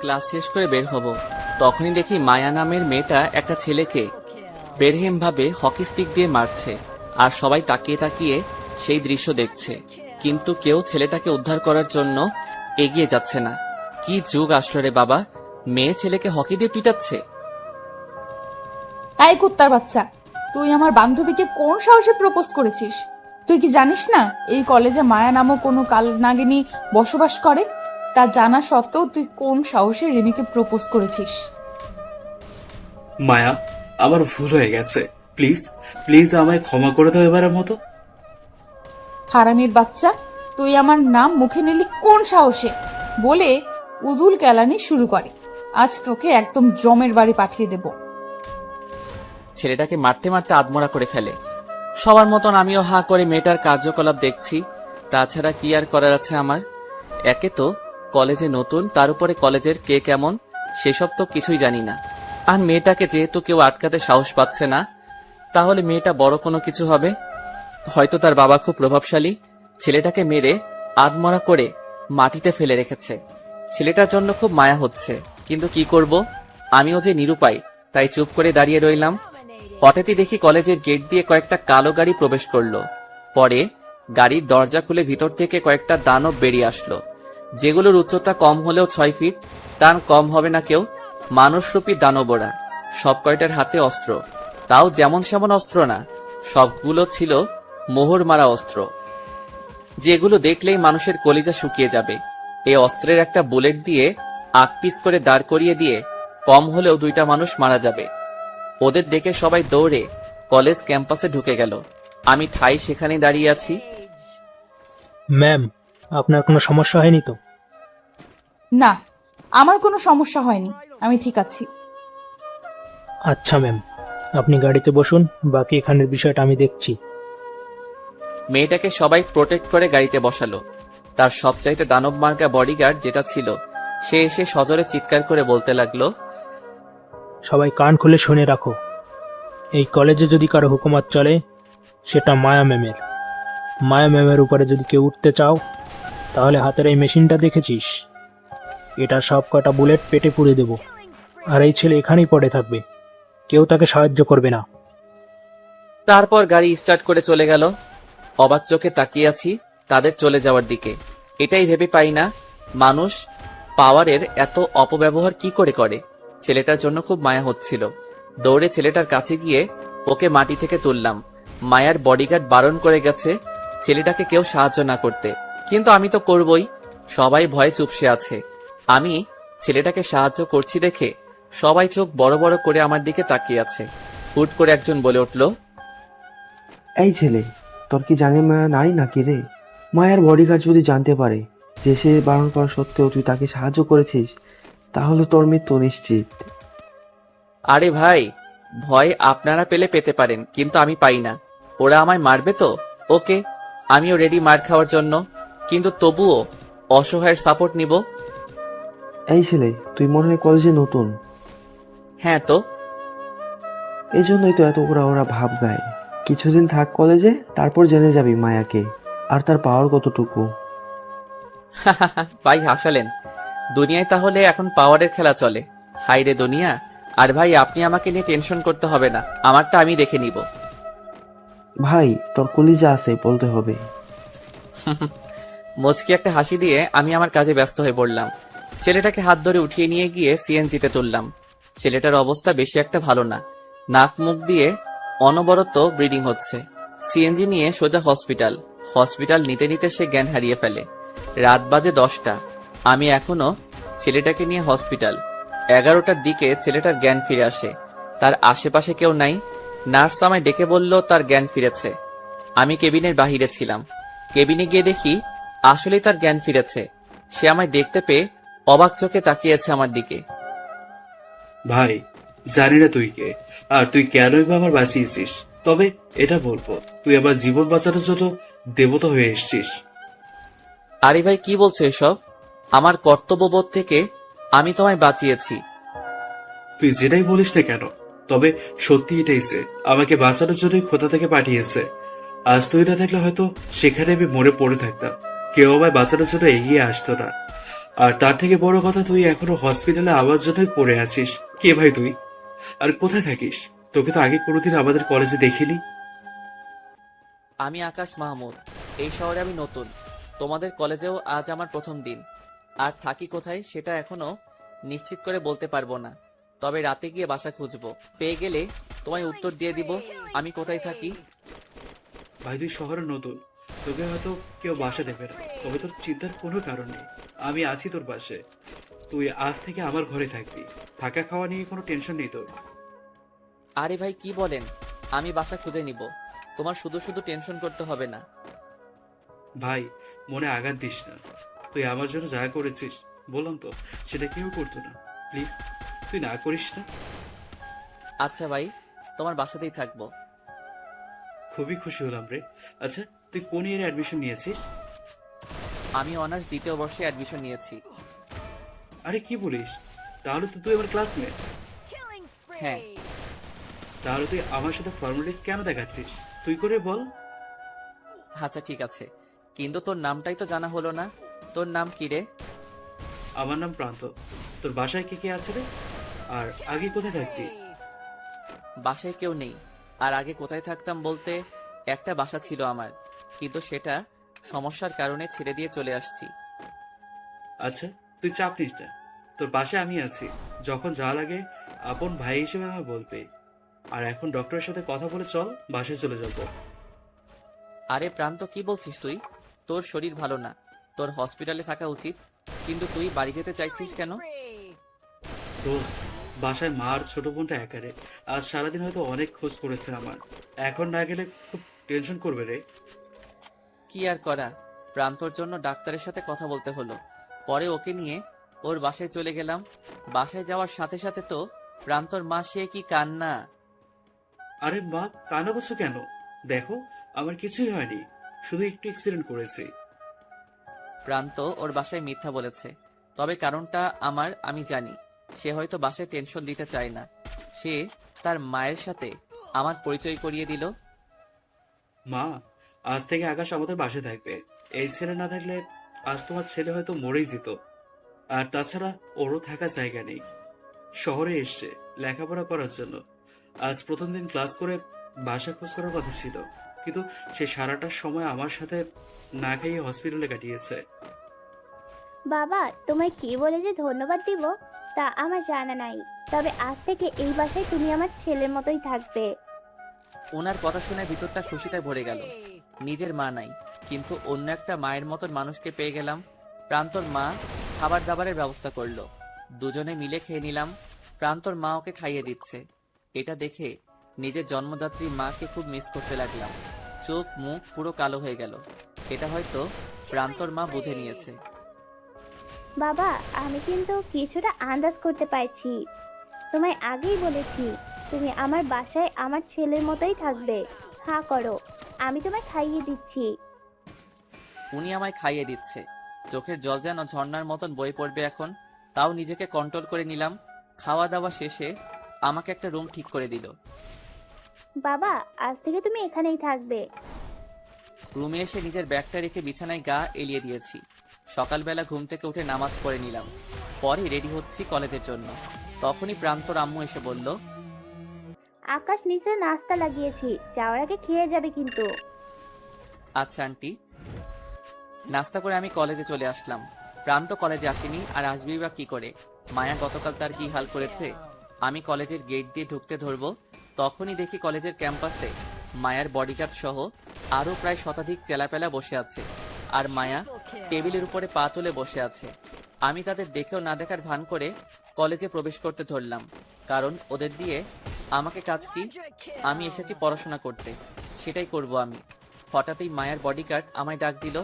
Class শেষ করে বের হব, তখনই দেখি মায়া নামের মেয়েটা একটা ছেলেকে বেরহেমভাবে হকি স্টিক দিয়ে মারছে, আর সবাই তাকিয়ে তাকিয়ে সেই দৃশ্য দেখছে, কিন্তু কেউ ছেলেটাকে উদ্ধার করার জন্য এগিয়ে যাচ্ছে না। কি যুগ আসলো রে বাবা, মেয়ে ছেলেকে হকি দিয়ে পিটাচ্ছে। এই কুত্তার বাচ্চা, তুই আমার বান্ধবীকে কোন সাহসে প্রপোজ করেছিস? তুই কি জানিস না এই কলেজে মায়া নামক কোনো কালনাগিনী বসবাস করে? তা জানা সত্ত্বেও তুই কোন সাহসে রিমিকে প্রপোজ করেছিস? মায়া, আমার ভুল হয়ে গেছে, প্লিজ প্লিজ আমায় ক্ষমা করে দাও এবারের মতো। হারামির বাচ্চা, তুই আমার নাম মুখে নিলি কোন সাহসে? বলে উদুল কেলানি শুরু করে। আজ তোকে একদম জমের বাড়ি পাঠিয়ে দেব। ছেলেটাকে মারতে মারতে আদমরা করে ফেলে। সবার মতন আমিও হা করে মেয়েটার কার্যকলাপ দেখছি। তাছাড়া কি আর করার আছে আমার? একে তো কলেজে নতুন, তার উপরে কলেজের কে কেমন সেসব তো কিছুই জানি না। আর মেয়েটাকে যেহেতু কেউ আটকাতে সাহস পাচ্ছে না, তাহলে মেয়েটা বড় কোনো কিছু হবে। হয়তো তার বাবা খুব প্রভাবশালী, ছেলেটাকে মেরে আদমরা করে মাটিতে ফেলে রেখেছে। ছেলেটার জন্য খুব মায়া হচ্ছে, কিন্তু কি করব, আমিও যে নিরুপায়, তাই চুপ করে দাঁড়িয়ে রইলাম। হঠাৎই দেখি কলেজের গেট দিয়ে কয়েকটা কালো গাড়ি প্রবেশ করলো। পরে গাড়ির দরজা খুলে ভিতর থেকে কয়েকটা দানব বেরিয়ে আসলো, যেগুলোর উচ্চতা কম হলেও 6 ফিট, তার কম হবে না কেউ। মানুষরূপী দানবরা, সব কয়টার হাতে অস্ত্র, তাও যেমন সেমন অস্ত্র না, সবগুলো ছিল মোহর মারা অস্ত্র, যেগুলো দেখলেই মানুষের কলিজা শুকিয়ে যাবে। এই অস্ত্রের একটা বুলেট দিয়ে 8 পিস করে দাঁড় করিয়ে দিয়ে কম হলেও 2টা মানুষ মারা যাবে। ওদের দেখে সবাই দৌড়ে কলেজ ক্যাম্পাসে ঢুকে গেল। আমি ঠাই সেখানে দাঁড়িয়ে আছি। ম্যাম, আপনার কোনো সমস্যা হয়নি তো? না, আমার কোনো সমস্যা হয়নি, আমি ঠিক আছি। আচ্ছা ম্যাম, আপনি গাড়িতে বসুন, বাকি এখানের বিষয়টা আমি দেখছি। মেয়েটাকে সবাই প্রোটেক্ট করে গাড়িতে বসালো। তার সবচাইতে দানব মার্কা বডিগার্ড যেটা ছিল, সে এসে সজোরে চিৎকার করে বলতে লাগলো, সবাই কান খুলে শুনে রাখো, এই কলেজে যদি কারো হুকুমত চলে সেটা মায়া ম্যামের। মায়া ম্যামের উপরে যদি কেউ উঠতে চাও, তাহলে হাতের এই মেশিনটা দেখেছিস, এটা সব কটা বুলেট পেটে পুড়ে দেব। আর এই ছেলে এখানেই পড়ে থাকবে, কেউ তাকে সাহায্য করবে না। তারপর গাড়ি স্টার্ট করে চলে গেল। অবাক চোখে তাকিয়ে আছি তাদের চলে যাওয়ার দিকে। এটাই ভেবে পাই না, মানুষ পাওয়ারের এত অপব্যবহার কি করে করে। ছেলেটার জন্য খুব মায়া হচ্ছিল। দৌড়ে ছেলেটার কাছে গিয়ে ওকে মাটি থেকে তুললাম। মায়ার বডিগার্ড বারণ করে গেছে ছেলেটাকে কেউ সাহায্য না করতে, কিন্তু আমি তো করবই। সবাই ভয়ে চুপসে আছে। আমি ছেলেটাকে সাহায্য করছি দেখে সবাই চোখ বড় বড় করে আমার দিকে তাকিয়ে আছে। হুট করে একজন বলে উঠল, এই ছেলে, তোর কি জানে মায়া নাই নাকি রে? মায়ার বডিগার্ড যদি জানতে পারে যে সে বারণ করা সত্ত্বেও তুই তাকে সাহায্য করেছিস, তাহলে তোর মৃত্যু নিশ্চিত। আরে ভাই, ভয় আপনারা পেলে পেতে পারেন, কিন্তু আমি পাই না। ওরা আমায় মারবে তো ওকে, আমিও রেডি মার খাওয়ার জন্য, কিন্তু তবুও অসহায়ের সাপোর্ট নিব। এই ছেলে, তুই মনে হয় কলেজে নতুন, হ্যাঁ তো। এই জন্যই তো এত ওরা ওরা ভাব গায়। কিছুদিন থাক কলেজে, তারপর জেনে যাবি মায়াকে আর তার পাওয়ার কতটুকু। ভাই হাসালেন। দুনিয়ায় তাহলে এখন পাওয়ারের খেলা চলে। হাই রে দুনিয়া। আর ভাই, আপনি আমাকে নিয়ে টেনশন করতে হবে না, আমারটা আমি দেখে নিব। ভাই, তোর কলিজা আছে বলতে হবে। মুচকি একটা হাসি দিয়ে আমি আমার কাজে ব্যস্ত হয়ে পড়লাম। ছেলেটাকে হাত ধরে উঠিয়ে নিয়ে গিয়ে সিএনজিতে তুললাম। ছেলেটার অবস্থা বেশি একটা ভালো না, নাক মুখ দিয়ে অনবরত ব্লিডিং হচ্ছে। সিএনজি নিয়ে সোজা হসপিটাল। হসপিটাল নিতে নিতে সে জ্ঞান হারিয়ে ফেলে। রাত বাজে 10টা। আমি এখনো ছেলেটাকে নিয়ে হসপিটাল। 11টার দিকে ছেলেটার জ্ঞান ফিরে আসে। তার আশেপাশে কেউ নাই। নার্স আমায় ডেকে বলল তার জ্ঞান ফিরেছে। আমি কেবিনের বাহিরে ছিলাম। কেবিনে গিয়ে দেখি আসলেই তার জ্ঞান ফিরেছে। সে আমায় দেখতে পেয়ে অবাক চোখে তাকিয়েছে আমার দিকে। ভাই, জানি না তুই কে আর তুই কেনই বা আমার বাঁচিয়েছিস, তবে এটা বলবো, তুই আমার জীবন বাঁচানোর জন্য দেবতা হয়ে এসেছিস। আরে ভাই, কি বলছো এসব? আমার কর্তব্যবোধ থেকে আমি তোমায় বাঁচিয়েছি। তুই যেটাই বলিস না কেন, তবে সত্যি এটাই যে আমাকে বাঁচানোর জন্যই খোদা থেকে পাঠিয়েছে। আজ তুই না থাকলে হয়তো সেখানে আমি মরে পড়ে থাকতাম, কেউ আমায় বাঁচানোর জন্য এগিয়ে আসতো না। আর তার থেকে বড় কথা, তুই এখনো হসপিটালে আমার জন্যই পড়ে আছিস। কে ভাই তুই? আর কোথায় থাকিস? তোকে তো আগে কোনোদিন আমাদের কলেজে দেখিনি। আমি আকাশ মাহমুদ। এই শহরে আমি নতুন। তোমাদের কলেজেও আজ আমার প্রথম দিন। আর থাকি কোথায় সেটা এখনো নিশ্চিত করে বলতে পারবো না। তবে রাতে গিয়ে বাসা খুঁজবো, পেয়ে গেলে তোমায় উত্তর দিয়ে দিব আমি কোথায় থাকি। ভাই তুই শহরে নতুন, তোকে হয়তো কেউ বাসা দেবে না, তবে তোর চিন্তার কোনো কারণ নেই। আমি আছি তোর পাশে। তুই আজ থেকে আমার ঘরে থাকবি। থাকা খাওয়া নিয়ে কোনো টেনশন নেই তোর। আরে ভাই কি বলেন, আমি বাসা খুঁজে নিব, তোমার শুধু শুধু টেনশন করতে হবে না। ভাই মনে আঘাত দিস না। তুই আমার জন্য যা করেছিস, বললাম তো, সেটা কেউ করতো না। প্লিজ তুই না করিস না। আচ্ছা ভাই, তোমার বাসাতেই থাকবো। খুবই খুশি হলাম রে। আচ্ছা, তুই কোন ইয়ারে অ্যাডমিশন নিয়েছিস? আমি অনার্স দ্বিতীয় বর্ষে অ্যাডমিশন নিয়েছি। আরে কি বলিস? তাহলে তো তুই আমার ক্লাসমেট। হ্যাঁ। তাহলে তুই আমার সাথে ফর্মালিটিস কেন দেখাচ্ছিস? তুই করে বল। আচ্ছা ঠিক আছে, কিন্তু তোর নামটাই তো জানা হলো না। তোর নাম কি রে? আমার নাম প্রান্ত। তোর বাসায় কে কে আছে রে? আর আগে কোথায় থাকতি? বাসায় কেউ নেই। আর আগে কোথায় থাকতাম বলতে, একটা বাসা ছিল আমার, কিন্তু সেটা সমস্যার কারণে ছেড়ে দিয়ে চলে আসছি। আচ্ছা, তুই চাপ নিস না। তোর বাসায় আমি আছি। যখন যা লাগে আপন ভাই হিসেবে আমায় বলবে। আর এখন ডক্টরের সাথে কথা বলে চল, বাসায় চলে যাবো। আরে প্রান্ত, কি বলছিস তুই? তোর শরীর ভালো না, তোর হসপিটালে থাকা উচিত, কিন্তু তুই বাড়ি যেতে চাইছিস কেন? দোস্ত, বাসায় মা আর ছোট বোনটা একারে। আজ সারাদিন হয়তো অনেক খোঁজ করেছে আমার। এখন না গেলে খুব টেনশন করবে রে। কি আর করা, প্রান্তর জন্য ডাক্তারের সাথে কথা বলতে হলো। পরে ওকে নিয়ে ওর বাসায় চলে গেলাম। বাসায় যাওয়ার সাথে সাথে তো প্রান্তর মা, সে কি কান্না! আরে মা, কান্না করছো কেন? দেখো, আমার কিছুই হয়নি, শুধু একটু অ্যাক্সিডেন্ট করেছি। প্রান্ত ওর বাসায় মিথ্যা বলেছে, তবে কারণটা আমি জানি। সে হয়তো বাসায় টেনশন দিতে চায় না। সে তার মায়ের সাথে আমার পরিচয় করিয়ে দিল। মা, আজ থেকে আকাশ আমাদের বাসায় থাকবে। এই ছেলে না থাকলে আজ তোমার ছেলে হয়তো মরেই যেত। আর তাছাড়া ওরও থাকার জায়গা নেই। শহরে এসছে লেখাপড়া করার জন্য। আজ প্রথম দিন ক্লাস করে বাসা খোঁজ করার কথা ছিল, কিন্তু সে সারাটা সময় আমার সাথে না খাইয়ে হসপিটালে কাটিয়েছে। বাবা, তোমায় কি বলে যে ধন্যবাদ দিব তা আমার জানা নাই। তবে আজ থেকে এই বাসায় তুমি আমার ছেলের মতোই থাকবে। ওনার কথা শুনে ভিতরটা খুশিতে ভরে গেল। নিজের মা নাই, কিন্তু অন্য একটা মায়ের মতন মানুষকে পেয়ে গেলাম। প্রান্তর মা খাবার দাবারের ব্যবস্থা করলো, দুজনে মিলে খেয়ে নিলাম। প্রান্তর মা ওকে খাইয়ে দিচ্ছে। এটা দেখে নিজের জন্মদাত্রী মাকে খুব মিস করতে লাগলাম। চোখ মুখ পুরো কালো হয়ে গেল। এটা হয়তো প্রান্তর মা বুঝে নিয়েছে। বাবা, আমি কিন্তু কিছুটা আন্দাজ করতে পারছি। তোমায় আগেই বলেছি তুমি আমার বাসায় আমার ছেলের মতোই থাকবে। হা করো, আমি তোমায় খাইয়ে দিচ্ছি। উনি আমায় খাইয়ে দিচ্ছে, চোখের জল যেন ঝর্ণার মতন বয়ে পড়বে এখন। তাও নিজেকে কন্ট্রোল করে নিলাম। খাওয়া দাওয়া শেষে আমাকে একটা রুম ঠিক করে দিল। বাবা, আজ থেকে তুমি এখানেই থাকবে। রুমে এসে নিজের ব্যাগটা রেখে বিছানায় গা এলিয়ে দিয়েছি। সকালবেলা ঘুম থেকে উঠে নামাজ পড়ে নিলাম। পরে রেডি হচ্ছি কলেজের জন্য। তখনই প্রান্তর আম্মু এসে বলল, আকাশ নিচে নাস্তা লাগিয়েছি, যাওয়ার আগে খেয়ে যাবে কিন্তু। আচ্ছা আন্টি। নাস্তা করে আমি কলেজে চলে আসলাম। প্রান্ত কলেজে আসেনি, আর আসবেই বা কি করে? মায়া গতকাল তার কি হাল করেছে। আমি কলেজের গেট দিয়ে ঢুকতে ধরবো, তখনই দেখি কলেজের ক্যাম্পাসে মায়ার বডিগার্ড সহ আরো প্রায় শতাধিক চেলাপেলা বসে আছে। আর মায়া টেবিলের উপরে পা তুলে বসে আছে। আমি তাদের দেখেও না দেখার ভান করে কলেজে প্রবেশ করতে ধরলাম, কারণ ওদের দিয়ে আমাকে কাজ কি? আমি এসেছি পড়াশোনা করতে, সেটাই করব আমি। হঠাৎই মায়ার বডিগার্ড আমায় ডাক দিল,